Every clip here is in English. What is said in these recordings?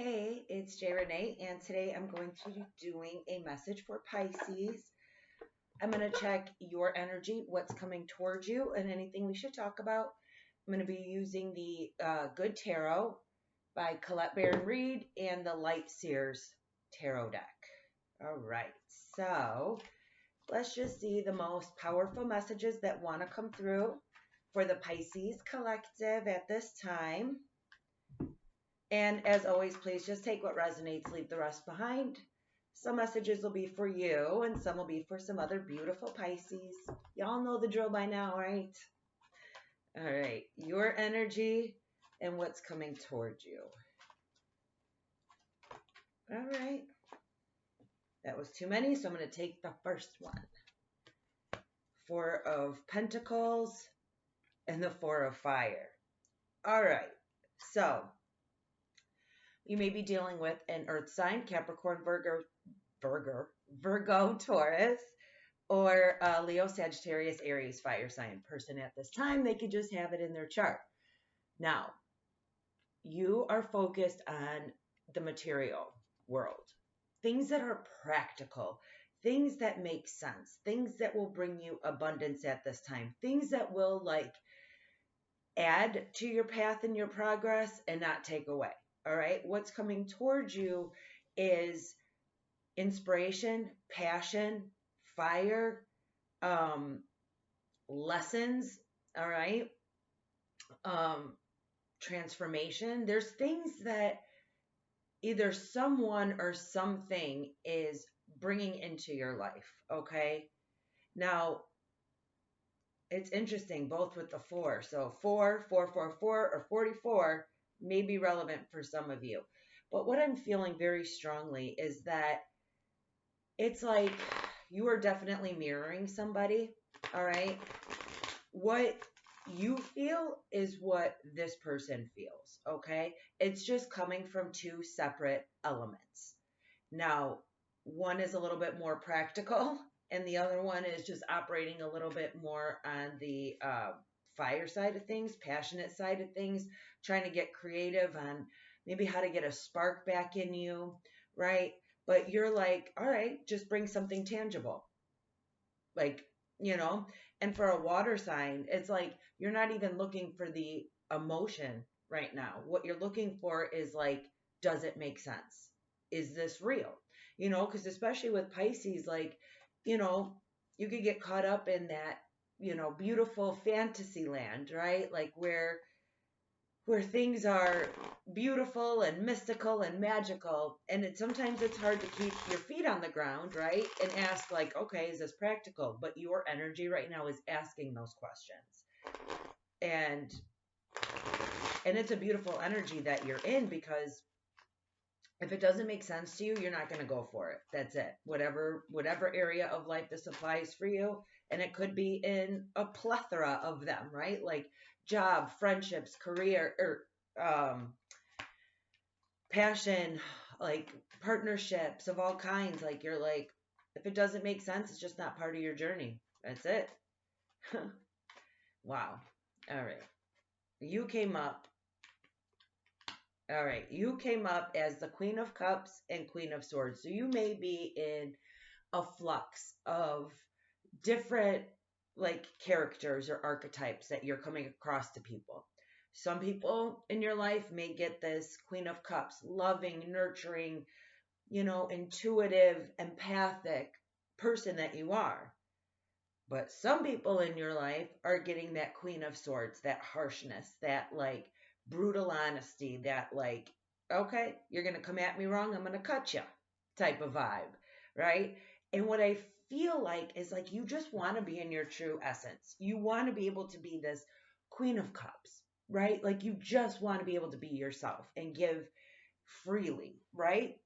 Hey, it's J Renee, and today I'm going to be doing a message for Pisces. I'm going to check your energy, what's coming towards you, and anything we should talk about. I'm going to be using the Good Tarot by Colette Baron-Reid and the Light Seers Tarot deck. All right, so let's just see the most powerful messages that want to come through for the Pisces collective at this time. And as always, please just take what resonates, leave the rest behind. Some messages will be for you, and some will be for some other beautiful Pisces. Y'all know the drill by now, right? All right, your energy and what's coming towards you. All right. That was too many, so I'm going to take the first one. Four of Pentacles and the Four of Fire. All right, so you may be dealing with an earth sign, Capricorn, Virgo, Taurus, or Leo, Sagittarius, Aries, fire sign person at this time. They could just have it in their chart. Now, you are focused on the material world, things that are practical, things that make sense, things that will bring you abundance at this time, things that will add to your path and your progress and not take away. All right. What's coming towards you is inspiration, passion, fire, lessons. All right. Transformation. There's things that either someone or something is bringing into your life. Okay. Now, it's interesting both with the four. So 444 or 44 may be relevant for some of you. But what I'm feeling very strongly is that it's like you are definitely mirroring somebody, all right? What you feel is what this person feels, okay? It's just coming from two separate elements. Now, one is a little bit more practical, and the other one is just operating a little bit more on the fire side of things, passionate side of things, trying to get creative on maybe how to get a spark back in you, right? But you're like, all right, just bring something tangible. And for a water sign, it's like you're not even looking for the emotion right now. What you're looking for is does it make sense? Is this real? Because especially with Pisces, you could get caught up in that, beautiful fantasy land, right? Like where things are beautiful and mystical and magical, and sometimes it's hard to keep your feet on the ground, right? And ask okay, is this practical? But your energy right now is asking those questions. And it's a beautiful energy that you're in, because if it doesn't make sense to you, you're not going to go for it. That's it. Whatever area of life this applies for you. And it could be in a plethora of them, right? Like job, friendships, career, passion, partnerships of all kinds. If it doesn't make sense, it's just not part of your journey. That's it. Wow. All right. You came up as the Queen of Cups and Queen of Swords. So you may be in a flux of different characters or archetypes that you're coming across to people. Some people in your life may get this Queen of Cups, loving, nurturing, intuitive, empathic person that you are. But some people in your life are getting that Queen of Swords, that harshness, that brutal honesty, that okay, you're going to come at me wrong, I'm going to cut you type of vibe, right? And what I feel like is you just want to be in your true essence. You want to be able to be this Queen of Cups, right? You just want to be able to be yourself and give freely, right?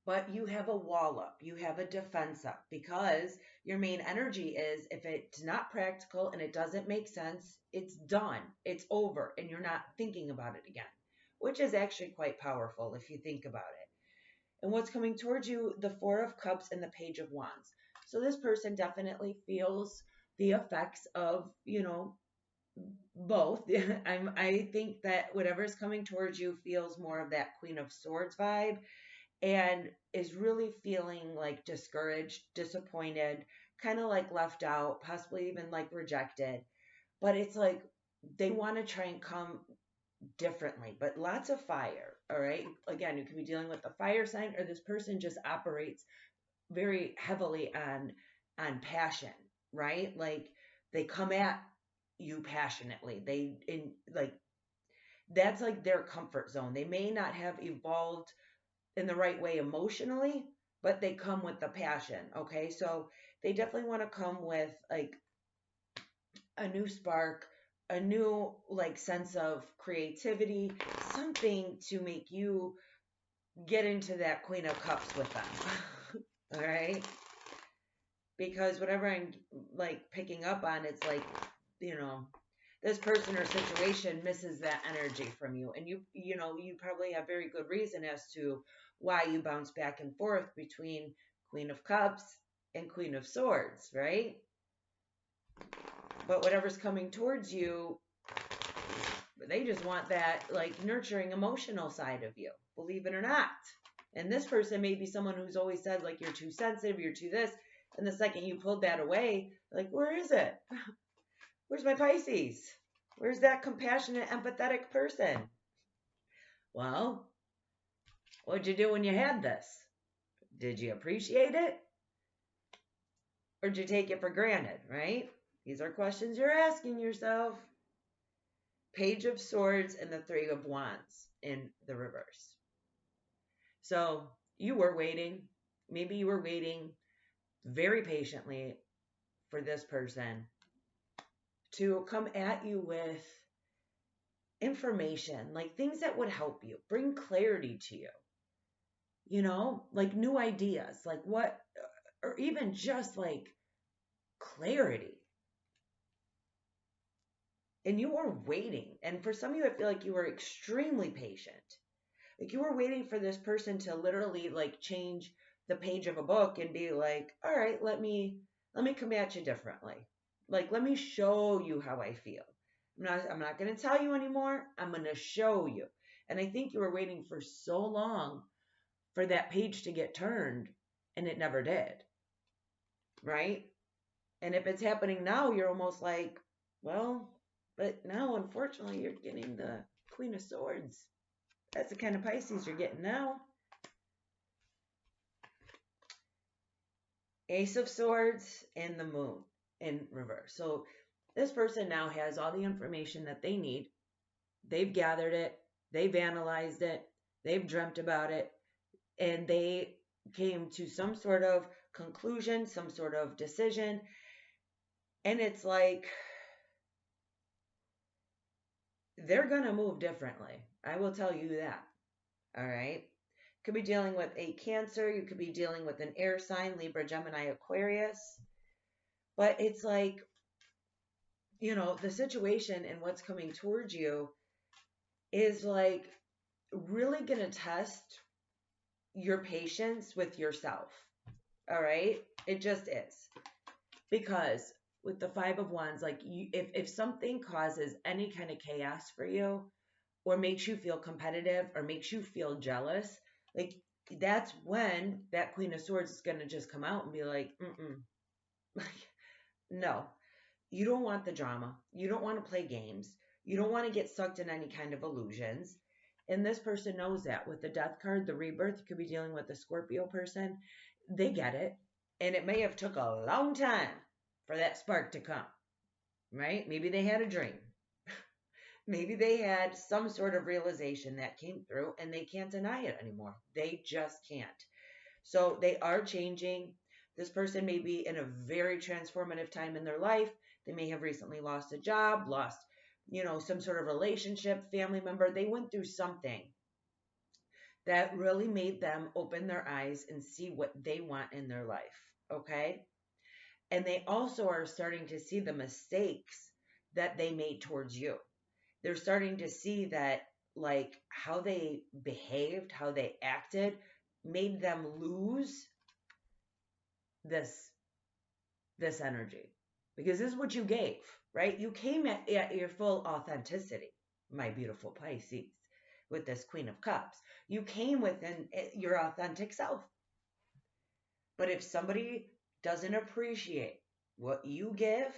But you have a wall up, you have a defense up, because your main energy is if it's not practical and it doesn't make sense, it's done, it's over, and you're not thinking about it again, which is actually quite powerful if you think about it. And what's coming towards you, the Four of Cups and the Page of Wands. So this person definitely feels the effects of, both. I think that whatever's coming towards you feels more of that Queen of Swords vibe and is really feeling like discouraged, disappointed, kind of like left out, possibly even like rejected. But it's like they want to try and come differently, but lots of fire. All right. Again, you could be dealing with the fire sign, or this person just operates very heavily on passion, right? Like they come at you passionately. They in like that's like their comfort zone. They may not have evolved in the right way emotionally, but they come with the passion. Okay. So they definitely want to come with like a new spark, a new like sense of creativity, something to make you get into that Queen of Cups with them. All right? Because whatever I'm like picking up on, it's like, you know, this person or situation misses that energy from you. And you probably have very good reason as to why you bounce back and forth between Queen of Cups and Queen of Swords, right? But whatever's coming towards you, they just want that like nurturing emotional side of you, believe it or not. And this person may be someone who's always said like you're too sensitive, you're too this. And the second you pulled that away, like, where is it? Where's my Pisces? Where's that compassionate, empathetic person? Well, what'd you do when you had this? Did you appreciate it? Or did you take it for granted, right? These are questions you're asking yourself. Page of Swords and the Three of Wands in the reverse. So you were waiting. Maybe you were waiting very patiently for this person to come at you with information, like things that would help you, bring clarity to you, like new ideas, like what, or even just like clarity. And you were waiting. And for some of you, I feel like you were extremely patient. Like you were waiting for this person to literally like change the page of a book and be like, all right, let me come at you differently. Like, let me show you how I feel. I'm not going to tell you anymore. I'm going to show you. And I think you were waiting for so long for that page to get turned and it never did. Right? And if it's happening now, you're almost like, well, but now unfortunately you're getting the Queen of Swords. That's the kind of Pisces you're getting now. Ace of Swords and the Moon in reverse. So this person now has all the information that they need. They've gathered it. They've analyzed it. They've dreamt about it. And they came to some sort of conclusion, some sort of decision. And it's like they're going to move differently. I will tell you that. All right. Could be dealing with a Cancer. You could be dealing with an air sign, Libra, Gemini, Aquarius. But it's like, the situation and what's coming towards you is like really going to test your patience with yourself. All right. It just is. Because with the Five of Wands, like if something causes any kind of chaos for you or makes you feel competitive or makes you feel jealous, like that's when that Queen of Swords is going to just come out and be like, like, no, you don't want the drama. You don't want to play games. You don't want to get sucked in any kind of illusions. And this person knows that. With the Death card, the rebirth, you could be dealing with a Scorpio person. They get it. And it may have took a long time for that spark to come, right? Maybe they had a dream. Maybe they had some sort of realization that came through and they can't deny it anymore. They just can't. So they are changing. This person may be in a very transformative time in their life. They may have recently lost a job, lost, some sort of relationship, family member. They went through something that really made them open their eyes and see what they want in their life. Okay. And they also are starting to see the mistakes that they made towards you. They're starting to see that like how they behaved, how they acted made them lose this energy, because this is what you gave. right? You came at your full authenticity, my beautiful Pisces, with this Queen of Cups. You came within your authentic self. But if somebody doesn't appreciate what you give,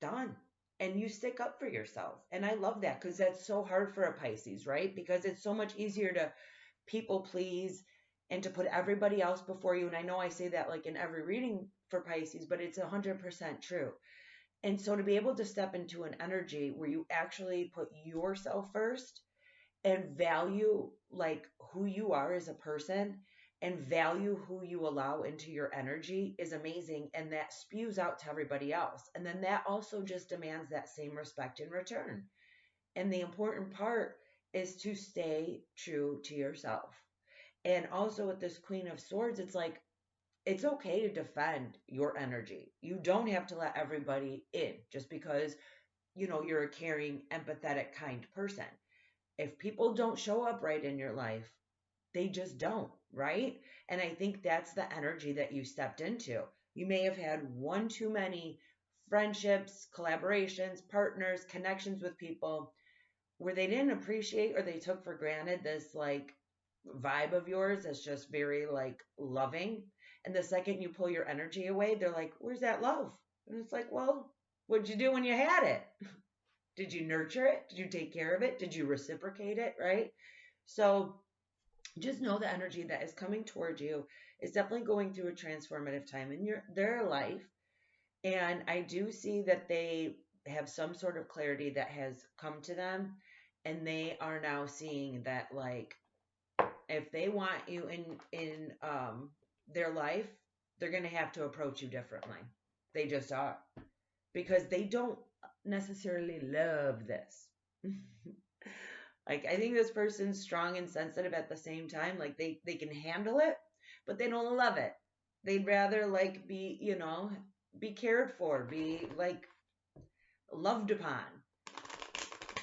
done. And you stick up for yourself. And I love that because that's so hard for a Pisces, right? Because it's so much easier to people please and to put everybody else before you. And I know I say that like in every reading for Pisces, but it's 100% true. And so to be able to step into an energy where you actually put yourself first and value like who you are as a person and value who you allow into your energy is amazing. And that spews out to everybody else. And then that also just demands that same respect in return. And the important part is to stay true to yourself. And also with this Queen of Swords, it's like, it's okay to defend your energy. You don't have to let everybody in just because, you're a caring, empathetic, kind person. If people don't show up right in your life, they just don't, right? And I think that's the energy that you stepped into. You may have had one too many friendships, collaborations, partners, connections with people where they didn't appreciate or they took for granted this like vibe of yours that's just very like loving. And the second you pull your energy away, they're like, where's that love? And it's like, well, what'd you do when you had it? Did you nurture it? Did you take care of it? Did you reciprocate it? Right? So just know the energy that is coming towards you is definitely going through a transformative time in their life. And I do see that they have some sort of clarity that has come to them. And they are now seeing that like if they want you in their life, they're gonna have to approach you differently. They just are. Because they don't necessarily love this. Like I think this person's strong and sensitive at the same time. Like they can handle it, but they don't love it. They'd rather like be cared for, be like loved upon.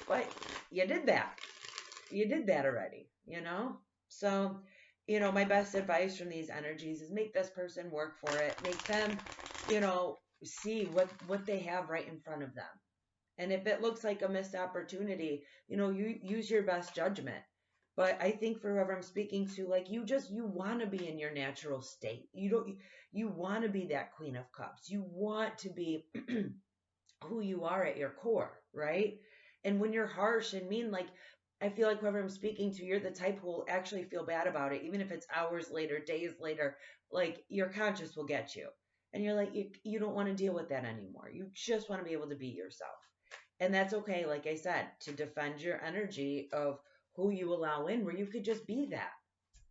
But you did that. You did that already. So, my best advice from these energies is make this person work for it. Make them, see what they have right in front of them. And if it looks like a missed opportunity, you use your best judgment. But I think for whoever I'm speaking to, like you want to be in your natural state. You want to be that Queen of Cups. You want to be who you are at your core, right? And when you're harsh and mean, like I feel like whoever I'm speaking to, you're the type who will actually feel bad about it, even if it's hours later, days later, like your conscience will get you. And you're like, you don't want to deal with that anymore. You just want to be able to be yourself. And that's okay, like I said, to defend your energy of who you allow in, where you could just be that.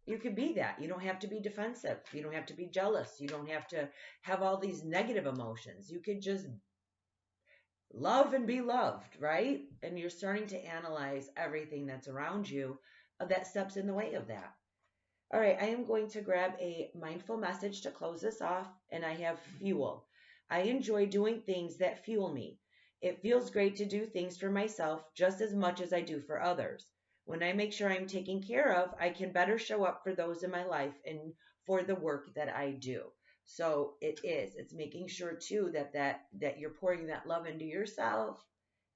You could be that. You don't have to be defensive. You don't have to be jealous. You don't have to have all these negative emotions. You could just love and be loved, right? And you're starting to analyze everything that's around you that steps in the way of that. All right, I am going to grab a mindful message to close this off, and I have fuel. I enjoy doing things that fuel me. It feels great to do things for myself just as much as I do for others. When I make sure I'm taken care of, I can better show up for those in my life and for the work that I do. So it's making sure too that you're pouring that love into yourself.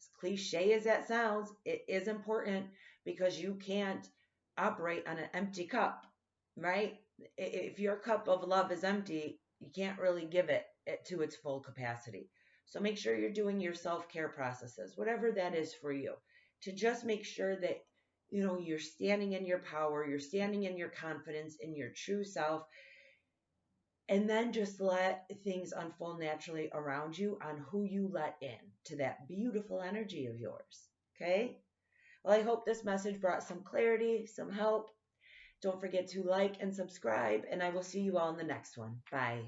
As cliche as that sounds, it is important because you can't operate on an empty cup, right? If your cup of love is empty, you can't really give it to its full capacity. So make sure you're doing your self-care processes, whatever that is for you, to just make sure that you're standing in your power, you're standing in your confidence, in your true self, and then just let things unfold naturally around you on who you let in to that beautiful energy of yours. Okay? Well, I hope this message brought some clarity, some help. Don't forget to like and subscribe, and I will see you all in the next one. Bye.